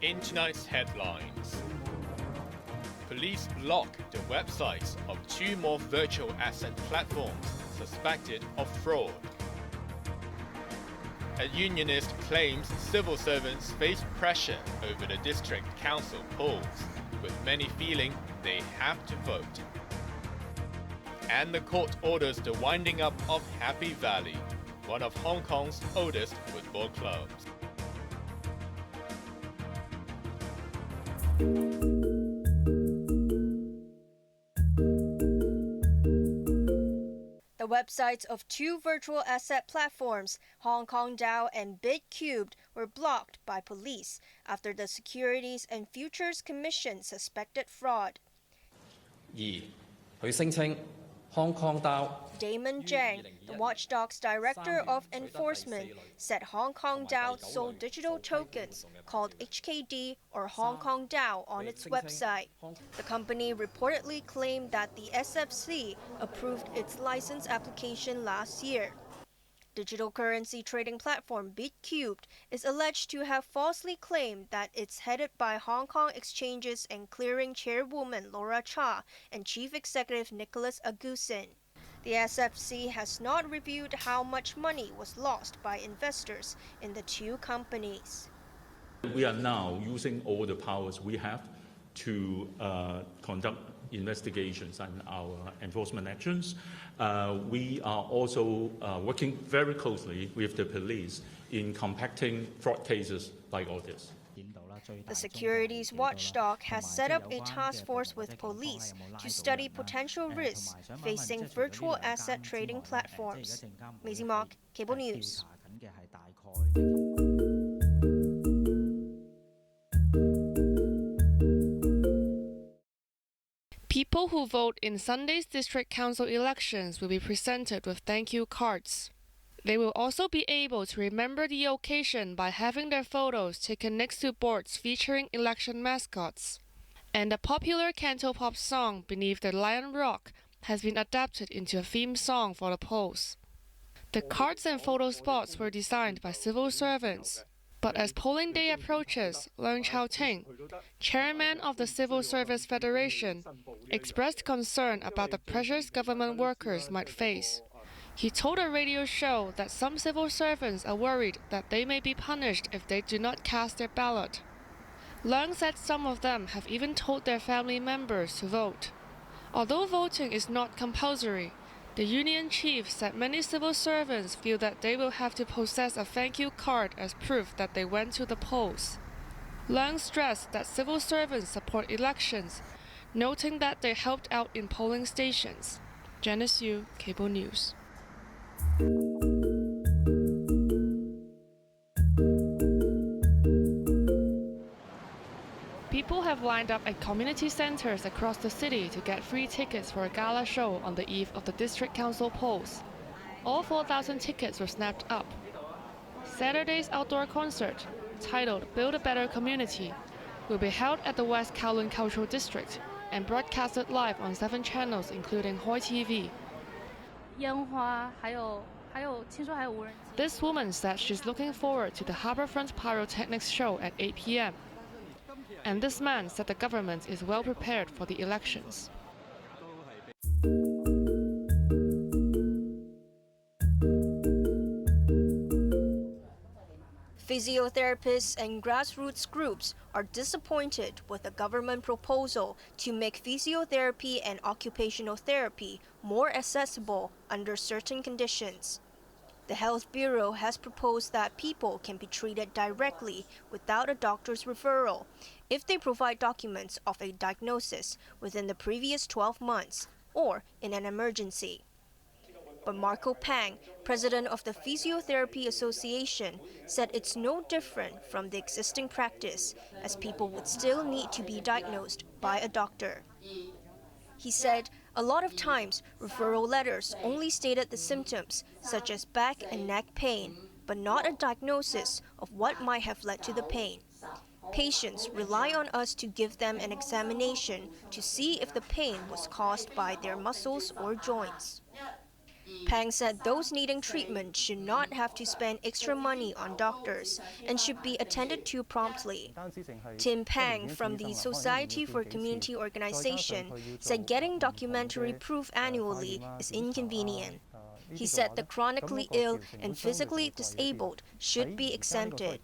In tonight's headlines, police block the websites of 2 more virtual asset platforms suspected of fraud. A unionist claims civil servants face pressure over the district council polls, with many feeling they have to vote. And the court orders the winding up of Happy Valley, one of Hong Kong's oldest football clubs. The websites of 2 virtual asset platforms, Hong Kong DAO and BitCubed, were blocked by police after the Securities and Futures Commission suspected fraud. 2. 佢聲稱 Hong Kong DAO Damon Zhang, the watchdog's director of enforcement, said Hong Kong DAO sold digital tokens called HKD or Hong Kong DAO on its website. The company reportedly claimed that the SFC approved its license application last year. Digital currency trading platform BitCubed is alleged to have falsely claimed that it's headed by Hong Kong Exchanges and Clearing chairwoman Laura Cha and chief executive Nicholas Agusin. The SFC has not reviewed how much money was lost by investors in the 2 companies. We are now using all the powers we have to conduct investigations and our enforcement actions. We are also working very closely with the police in compacting fraud cases like all this. The securities watchdog has set up a task force with police to study potential risks facing virtual asset trading platforms. Maisie Mok, Cable News. People who vote in Sunday's district council elections will be presented with thank you cards. They will also be able to remember the occasion by having their photos taken next to boards featuring election mascots. And a popular cantopop song, Beneath the Lion Rock, has been adapted into a theme song for the polls. The cards and photo spots were designed by civil servants. But as polling day approaches, Leung Chao-ting, chairman of the Civil Service Federation, expressed concern about the pressures government workers might face. He told a radio show that some civil servants are worried that they may be punished if they do not cast their ballot. Leung said some of them have even told their family members to vote. Although voting is not compulsory, the union chief said many civil servants feel that they will have to possess a thank you card as proof that they went to the polls. Leung stressed that civil servants support elections, noting that they helped out in polling stations. Janice Yu, Cable News. People have lined up at community centers across the city to get free tickets for a gala show on the eve of the district council polls. All 4,000 tickets were snapped up. Saturday's outdoor concert, titled Build a Better Community, will be held at the West Kowloon Cultural District and broadcasted live on 7 channels including HOYIBC. This woman said she's looking forward to the Harbourfront Pyrotechnics show at 8 p.m. And this man said the government is well prepared for the elections. Physiotherapists and grassroots groups are disappointed with the government proposal to make physiotherapy and occupational therapy more accessible under certain conditions. The Health Bureau has proposed that people can be treated directly without a doctor's referral if they provide documents of a diagnosis within the previous 12 months or in an emergency. But Marco Pang, president of the Physiotherapy Association, said it's no different from the existing practice, as people would still need to be diagnosed by a doctor. He said a lot of times referral letters only stated the symptoms, such as back and neck pain, but not a diagnosis of what might have led to the pain. Patients rely on us to give them an examination to see if the pain was caused by their muscles or joints. Pang said those needing treatment should not have to spend extra money on doctors and should be attended to promptly. Tim Pang from the Society for Community Organization said getting documentary proof annually is inconvenient. He said the chronically ill and physically disabled should be exempted.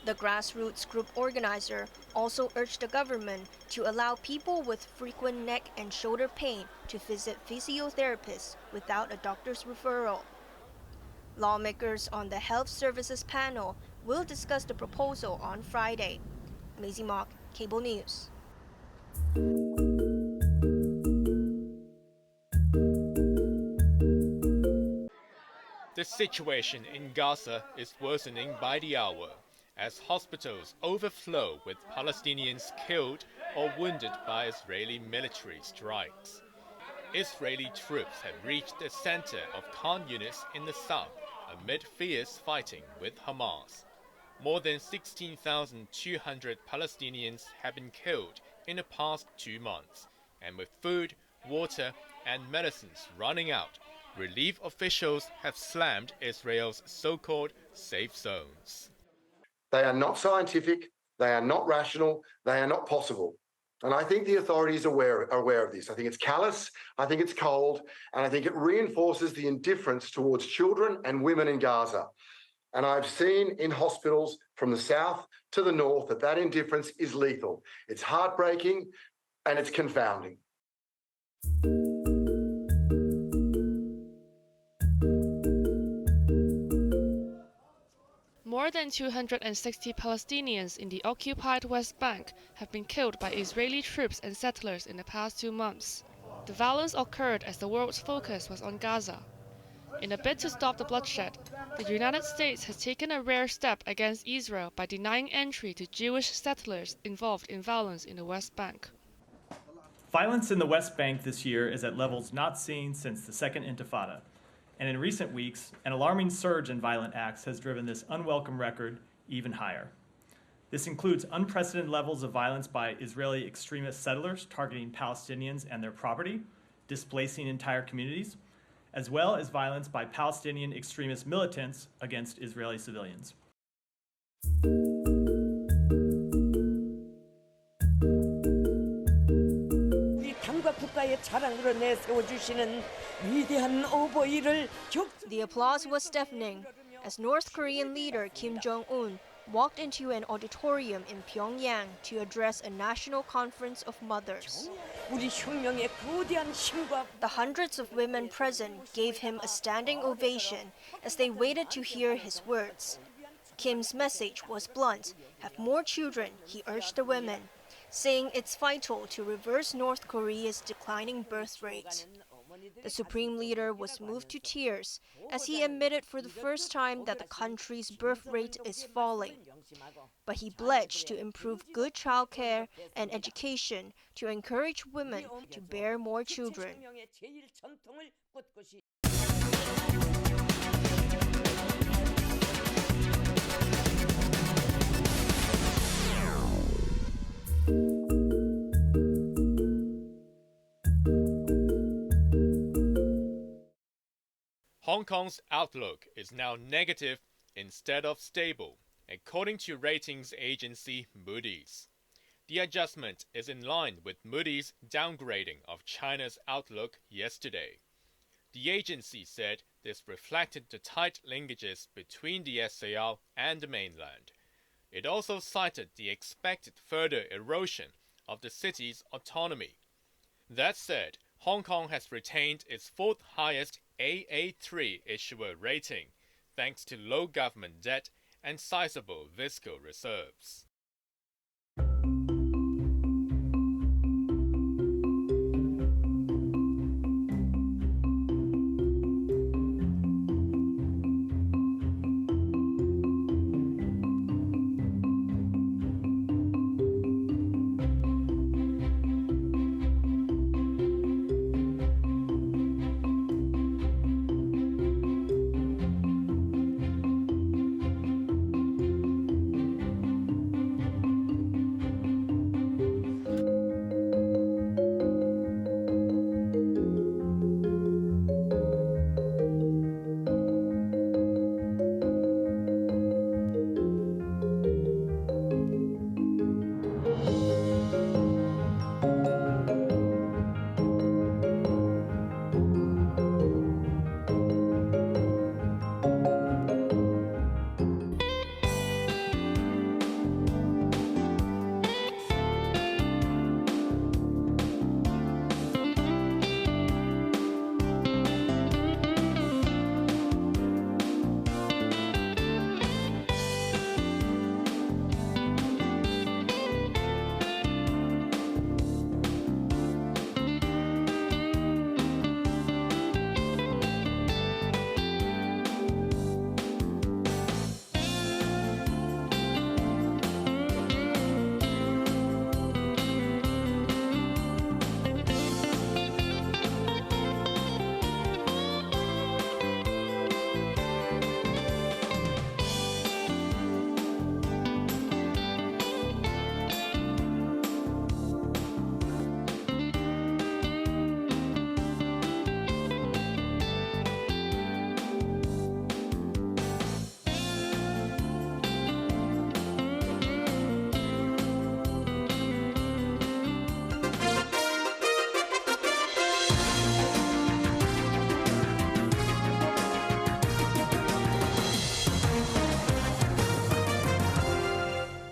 The grassroots group organizer also urged the government to allow people with frequent neck and shoulder pain to visit physiotherapists without a doctor's referral. Lawmakers on the Health Services panel will discuss the proposal on Friday. Maisie Mock, Cable News. The situation in Gaza is worsening by the hour, as hospitals overflow with Palestinians killed or wounded by Israeli military strikes. Israeli troops have reached the center of Khan Yunis in the south amid fierce fighting with Hamas. More than 16,200 Palestinians have been killed in the past 2 months, and with food, water, and medicines running out, relief officials have slammed Israel's so-called safe zones. They are not scientific, they are not rational, they are not possible. And I think the authorities are aware of this. I think it's callous, I think it's cold, and I think it reinforces the indifference towards children and women in Gaza. And I've seen in hospitals from the south to the north that indifference is lethal. It's heartbreaking and it's confounding. More than 260 Palestinians in the occupied West Bank have been killed by Israeli troops and settlers in the past 2 months. The violence occurred as the world's focus was on Gaza. In a bid to stop the bloodshed, the United States has taken a rare step against Israel by denying entry to Jewish settlers involved in violence in the West Bank. Violence in the West Bank this year is at levels not seen since the Second Intifada. And in recent weeks, an alarming surge in violent acts has driven this unwelcome record even higher. This includes unprecedented levels of violence by Israeli extremist settlers targeting Palestinians and their property, displacing entire communities, as well as violence by Palestinian extremist militants against Israeli civilians. The applause was deafening as North Korean leader Kim Jong-un walked into an auditorium in Pyongyang to address a national conference of mothers. The hundreds of women present gave him a standing ovation as they waited to hear his words. Kim's message was blunt: have more children, he urged the women, saying it's vital to reverse North Korea's declining birth rate. The supreme leader was moved to tears as he admitted for the first time that the country's birth rate is falling. But he pledged to improve good childcare and education to encourage women to bear more children. Hong Kong's outlook is now negative instead of stable, according to ratings agency Moody's. The adjustment is in line with Moody's downgrading of China's outlook yesterday. The agency said this reflected the tight linkages between the SAR and the mainland. It also cited the expected further erosion of the city's autonomy. That said, Hong Kong has retained its fourth highest AA3 issuer rating, thanks to low government debt and sizable fiscal reserves.